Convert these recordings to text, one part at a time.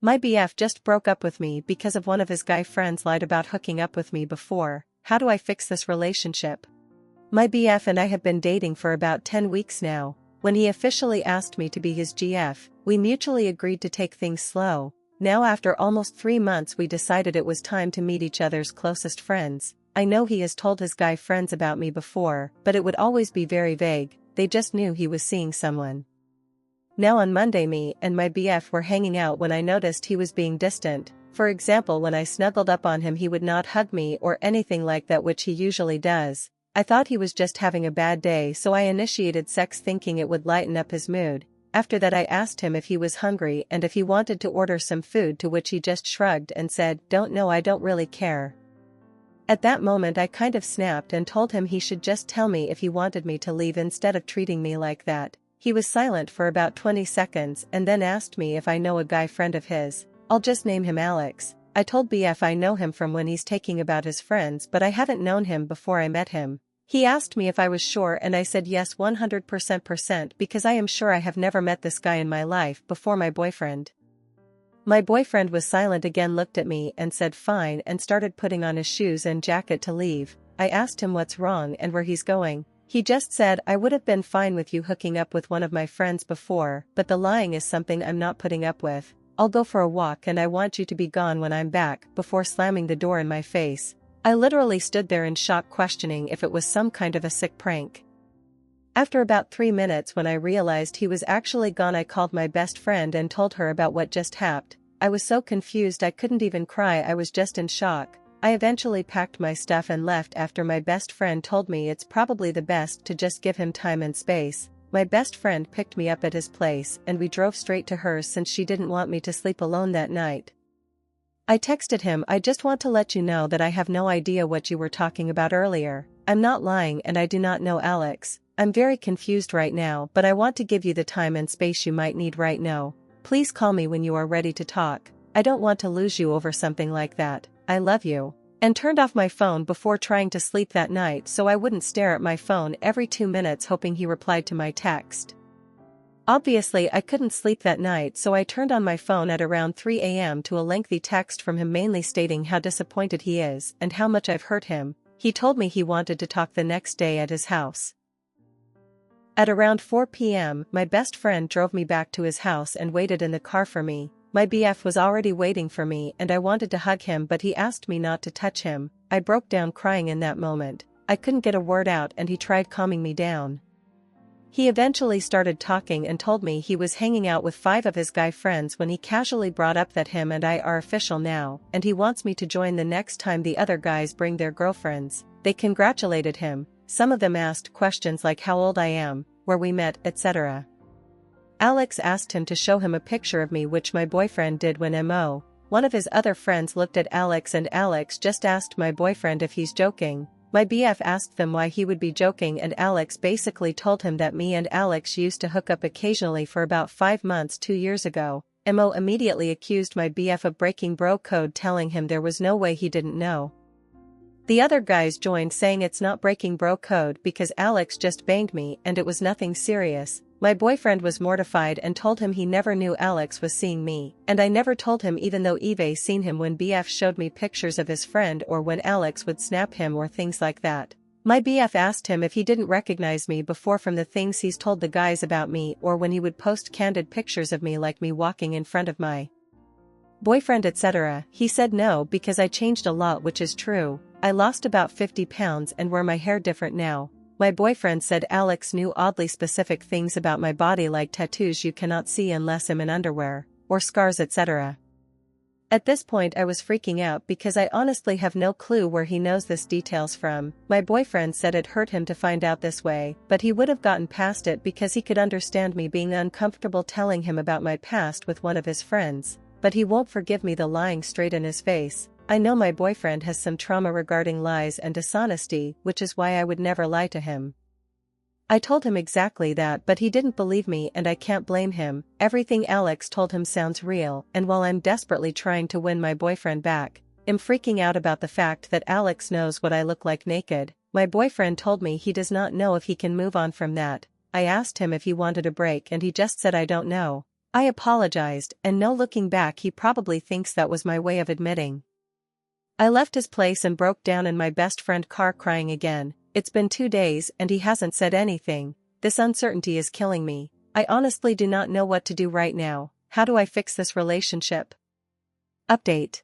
My BF just broke up with me because of one of his guy friends lied about hooking up with me before. How do I fix this relationship? My BF and I have been dating for about 10 weeks now. When he officially asked me to be his GF, we mutually agreed to take things slow. Now after almost 3 months we decided it was time to meet each other's closest friends. I know he has told his guy friends about me before, but it would always be very vague. They just knew he was seeing someone. Now on Monday me and my BF were hanging out when I noticed he was being distant. For example, when I snuggled up on him he would not hug me or anything like that, which he usually does. I thought he was just having a bad day, so I initiated sex thinking it would lighten up his mood. After that I asked him if he was hungry and if he wanted to order some food, to which he just shrugged and said, "Don't know, I don't really care." At that moment I kind of snapped and told him he should just tell me if he wanted me to leave instead of treating me like that. He was silent for about 20 seconds and then asked me if I know a guy friend of his. I'll just name him Alex. I told BF I know him from when he's taking about his friends, but I haven't known him before I met him. He asked me if I was sure and I said yes 100% because I am sure I have never met this guy in my life before my boyfriend. My boyfriend was silent again, looked at me and said fine and started putting on his shoes and jacket to leave. I asked him what's wrong and where he's going. He just said, "I would have been fine with you hooking up with one of my friends before, but the lying is something I'm not putting up with. I'll go for a walk and I want you to be gone when I'm back," before slamming the door in my face. I literally stood there in shock, questioning if it was some kind of a sick prank. After about 3 minutes, when I realized he was actually gone, I called my best friend and told her about what just happened. I was so confused I couldn't even cry, I was just in shock. I eventually packed my stuff and left after my best friend told me it's probably the best to just give him time and space. My best friend picked me up at his place and we drove straight to hers since she didn't want me to sleep alone that night. I texted him, "I just want to let you know that I have no idea what you were talking about earlier. I'm not lying and I do not know Alex. I'm very confused right now, but I want to give you the time and space you might need right now. Please call me when you are ready to talk. I don't want to lose you over something like that. I love you." And turned off my phone before trying to sleep that night so I wouldn't stare at my phone every 2 minutes, hoping he replied to my text. Obviously I couldn't sleep that night, so I turned on my phone at around 3 a.m. to a lengthy text from him, mainly stating how disappointed he is and how much I've hurt him. He told me he wanted to talk the next day at his house. At around 4 p.m., my best friend drove me back to his house and waited in the car for me. My BF was already waiting for me and I wanted to hug him, but he asked me not to touch him. I broke down crying in that moment. I couldn't get a word out and he tried calming me down. He eventually started talking and told me he was hanging out with 5 of his guy friends when he casually brought up that him and I are official now, and he wants me to join the next time the other guys bring their girlfriends. They congratulated him. Some of them asked questions like how old I am, where we met, etc. Alex asked him to show him a picture of me, which my boyfriend did when MO. One of his other friends looked at Alex and Alex just asked my boyfriend if he's joking. My BF asked them why he would be joking and Alex basically told him that me and Alex used to hook up occasionally for about 5 months 2 years ago. MO immediately accused my BF of breaking bro code, telling him there was no way he didn't know. The other guys joined, saying it's not breaking bro code because Alex just banged me and it was nothing serious. My boyfriend was mortified and told him he never knew Alex was seeing me, and I never told him, even though Eve seen him when BF showed me pictures of his friend or when Alex would snap him or things like that. My BF asked him if he didn't recognize me before from the things he's told the guys about me or when he would post candid pictures of me, like me walking in front of my boyfriend, etc. He said no because I changed a lot, which is true. I lost about 50 pounds and wear my hair different now. My boyfriend said Alex knew oddly specific things about my body, like tattoos you cannot see unless I'm in underwear, or scars, etc. At this point I was freaking out because I honestly have no clue where he knows this details from. My boyfriend said it hurt him to find out this way, but he would have gotten past it because he could understand me being uncomfortable telling him about my past with one of his friends, but he won't forgive me the lying straight in his face. I know my boyfriend has some trauma regarding lies and dishonesty, which is why I would never lie to him. I told him exactly that, but he didn't believe me and I can't blame him. Everything Alex told him sounds real, and while I'm desperately trying to win my boyfriend back, I'm freaking out about the fact that Alex knows what I look like naked. My boyfriend told me he does not know if he can move on from that. I asked him if he wanted a break and he just said I don't know. I apologized, and no looking back, he probably thinks that was my way of admitting. I left his place and broke down in my best friend car crying again. It's been 2 days and he hasn't said anything. This uncertainty is killing me. I honestly do not know what to do right now. How do I fix this relationship? Update.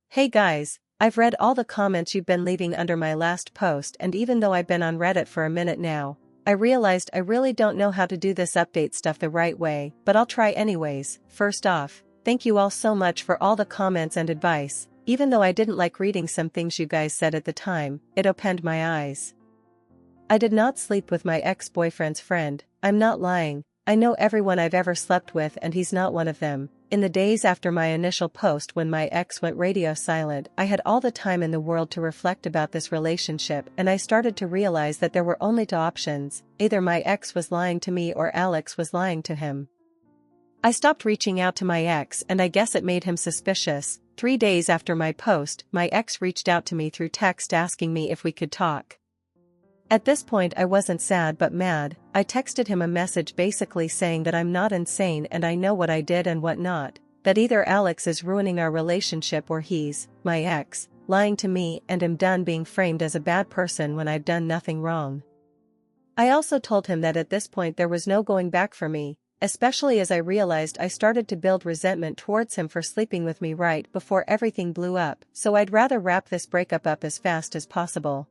Hey guys, I've read all the comments you've been leaving under my last post, and even though I've been on Reddit for a minute now, I realized I really don't know how to do this update stuff the right way, but I'll try anyways. First off, thank you all so much for all the comments and advice. Even though I didn't like reading some things you guys said at the time, it opened my eyes. I did not sleep with my ex-boyfriend's friend. I'm not lying. I know everyone I've ever slept with and he's not one of them. In the days after my initial post when my ex went radio silent, I had all the time in the world to reflect about this relationship, and I started to realize that there were only two options: either my ex was lying to me or Alex was lying to him. I stopped reaching out to my ex, and I guess it made him suspicious. 3 days after my post, my ex reached out to me through text asking me if we could talk. At this point I wasn't sad but mad. I texted him a message basically saying that I'm not insane and I know what I did and what not, that either Alex is ruining our relationship or he's, my ex, lying to me, and am done being framed as a bad person when I've done nothing wrong. I also told him that at this point there was no going back for me, especially as I realized I started to build resentment towards him for sleeping with me right before everything blew up, so I'd rather wrap this breakup up as fast as possible.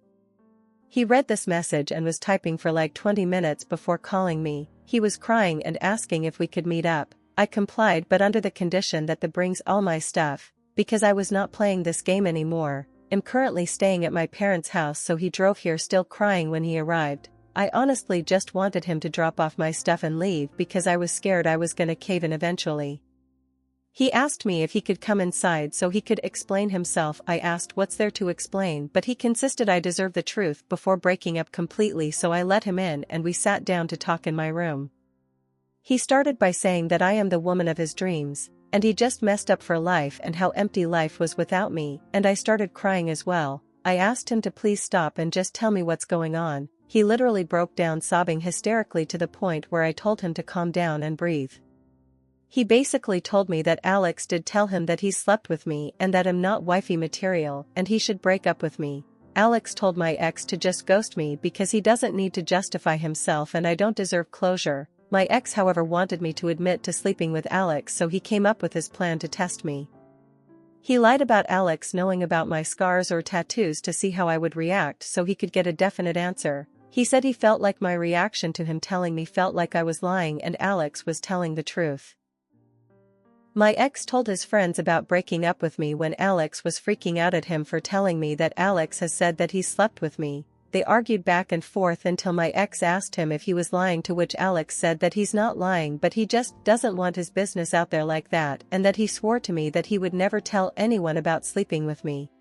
He read this message and was typing for like 20 minutes before calling me. He was crying and asking if we could meet up. I complied, but under the condition that brings all my stuff, because I was not playing this game anymore. I'm currently staying at my parents' house, so he drove here still crying when he arrived. I honestly just wanted him to drop off my stuff and leave because I was scared I was gonna cave in eventually. He asked me if he could come inside so he could explain himself. I asked what's there to explain, but he insisted I deserve the truth before breaking up completely, so I let him in and we sat down to talk in my room. He started by saying that I am the woman of his dreams, and he just messed up for life and how empty life was without me, and I started crying as well. I asked him to please stop and just tell me what's going on. He literally broke down sobbing hysterically to the point where I told him to calm down and breathe. He basically told me that Alex did tell him that he slept with me and that I'm not wifey material and he should break up with me. Alex told my ex to just ghost me because he doesn't need to justify himself and I don't deserve closure. My ex, however, wanted me to admit to sleeping with Alex, so he came up with his plan to test me. He lied about Alex knowing about my scars or tattoos to see how I would react so he could get a definite answer. He said he felt like my reaction to him telling me felt like I was lying and Alex was telling the truth. My ex told his friends about breaking up with me when Alex was freaking out at him for telling me that Alex has said that he slept with me. They argued back and forth until my ex asked him if he was lying, to which Alex said that he's not lying but he just doesn't want his business out there like that, and that he swore to me that he would never tell anyone about sleeping with me.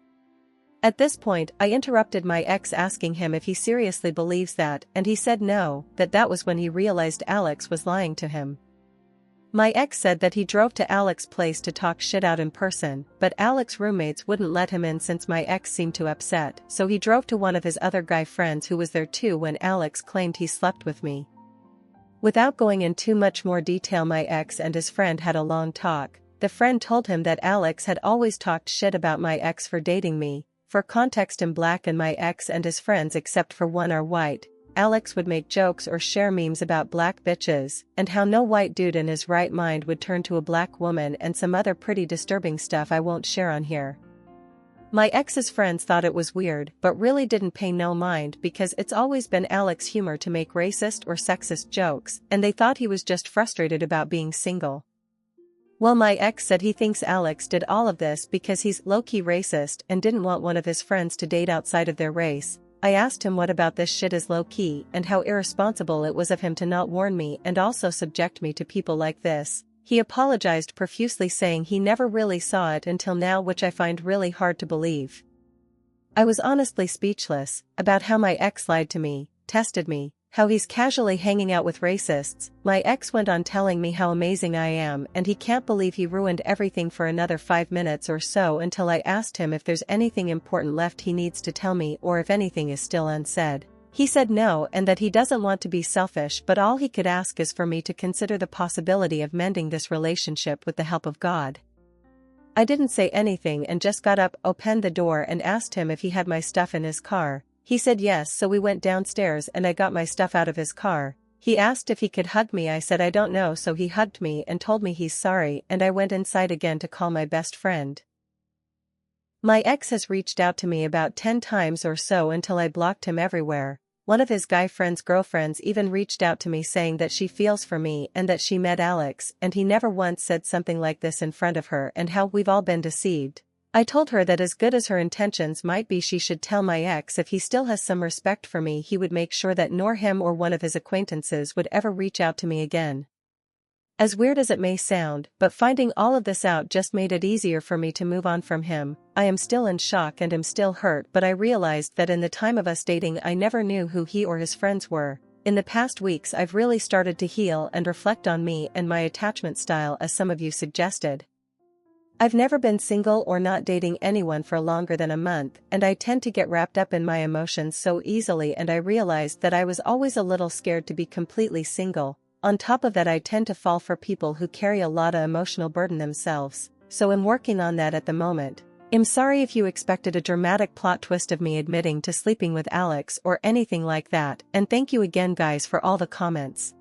At this point, I interrupted my ex asking him if he seriously believes that, and he said no, that was when he realized Alex was lying to him. My ex said that he drove to Alex's place to talk shit out in person, but Alex's roommates wouldn't let him in since my ex seemed too upset, so he drove to one of his other guy friends who was there too when Alex claimed he slept with me. Without going into much more detail, my ex and his friend had a long talk. The friend told him that Alex had always talked shit about my ex for dating me. For context, in Black and my ex and his friends except for one are white. Alex would make jokes or share memes about black bitches, and how no white dude in his right mind would turn to a black woman, and some other pretty disturbing stuff I won't share on here. My ex's friends thought it was weird, but really didn't pay no mind because it's always been Alex's humor to make racist or sexist jokes, and they thought he was just frustrated about being single. Well, my ex said he thinks Alex did all of this because he's low-key racist and didn't want one of his friends to date outside of their race. I asked him what about this shit is low-key and how irresponsible it was of him to not warn me and also subject me to people like this. He apologized profusely, saying he never really saw it until now, which I find really hard to believe. I was honestly speechless about how my ex lied to me, tested me, how he's casually hanging out with racists. My ex went on telling me how amazing I am and he can't believe he ruined everything for another 5 minutes or so until I asked him if there's anything important left he needs to tell me or if anything is still unsaid. He said no and that he doesn't want to be selfish, but all he could ask is for me to consider the possibility of mending this relationship with the help of God. I didn't say anything and just got up, opened the door and asked him if he had my stuff in his car. He said yes, so we went downstairs and I got my stuff out of his car. He asked if he could hug me. I said I don't know, so he hugged me and told me he's sorry, and I went inside again to call my best friend. My ex has reached out to me about 10 times or so until I blocked him everywhere. One of his guy friend's girlfriends even reached out to me saying that she feels for me and that she met Alex, and he never once said something like this in front of her, and how we've all been deceived. I told her that as good as her intentions might be, she should tell my ex if he still has some respect for me, he would make sure that nor him or one of his acquaintances would ever reach out to me again. As weird as it may sound, but finding all of this out just made it easier for me to move on from him. I am still in shock and am still hurt, but I realized that in the time of us dating I never knew who he or his friends were. In the past weeks I've really started to heal and reflect on me and my attachment style, as some of you suggested. I've never been single or not dating anyone for longer than a month, and I tend to get wrapped up in my emotions so easily, and I realized that I was always a little scared to be completely single. On top of that, I tend to fall for people who carry a lot of emotional burden themselves, so I'm working on that at the moment. I'm sorry if you expected a dramatic plot twist of me admitting to sleeping with Alex or anything like that, and thank you again guys for all the comments.